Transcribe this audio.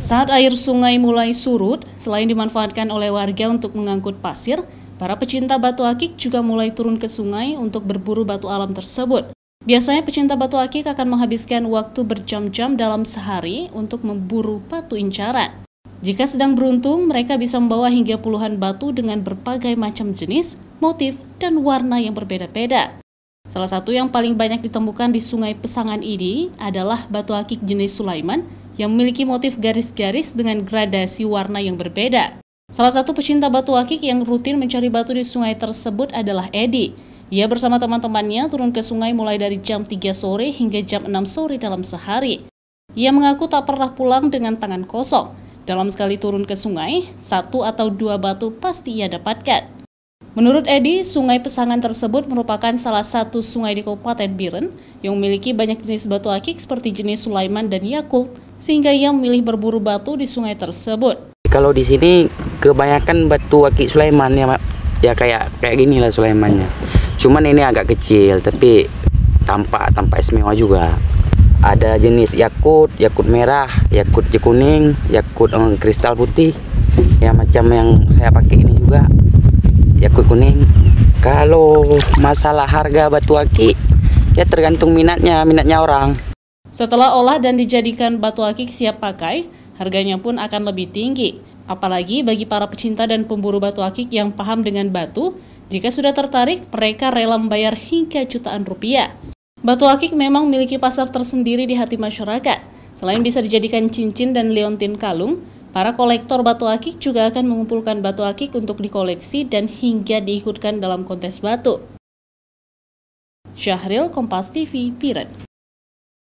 Saat air sungai mulai surut, selain dimanfaatkan oleh warga untuk mengangkut pasir, para pecinta batu akik juga mulai turun ke sungai untuk berburu batu alam tersebut. Biasanya pecinta batu akik akan menghabiskan waktu berjam-jam dalam sehari untuk memburu batu incaran. Jika sedang beruntung, mereka bisa membawa hingga puluhan batu dengan berbagai macam jenis, motif, dan warna yang berbeda-beda. Salah satu yang paling banyak ditemukan di Sungai Pesangan ini adalah batu akik jenis Sulaiman yang memiliki motif garis-garis dengan gradasi warna yang berbeda. Salah satu pecinta batu akik yang rutin mencari batu di sungai tersebut adalah Edi. Ia bersama teman-temannya turun ke sungai mulai dari jam 3 sore hingga jam 6 sore dalam sehari. Ia mengaku tak pernah pulang dengan tangan kosong. Dalam sekali turun ke sungai, 1 atau 2 batu pasti ia dapatkan. Menurut Edi, Sungai Pesangan tersebut merupakan salah satu sungai di Kabupaten Biren yang memiliki banyak jenis batu akik seperti jenis Sulaiman dan Yakult, sehingga ia memilih berburu batu di sungai tersebut. Kalau di sini kebanyakan batu akik Sulaiman ya kayak gini lah Sulaimannya. Cuman ini agak kecil tapi tampak istimewa juga. Ada jenis Yakult, Yakult merah, Yakult kuning, Yakult kristal putih. Ya macam yang saya pakai ini juga. Yakult kuning. Kalau masalah harga batu akik ya tergantung minatnya orang. Setelah olah dan dijadikan batu akik siap pakai, harganya pun akan lebih tinggi. Apalagi bagi para pecinta dan pemburu batu akik yang paham dengan batu, jika sudah tertarik, mereka rela membayar hingga jutaan rupiah. Batu akik memang memiliki pasar tersendiri di hati masyarakat. Selain bisa dijadikan cincin dan liontin kalung, para kolektor batu akik juga akan mengumpulkan batu akik untuk dikoleksi dan hingga diikutkan dalam kontes batu. Syahril, Kompas TV, Biren.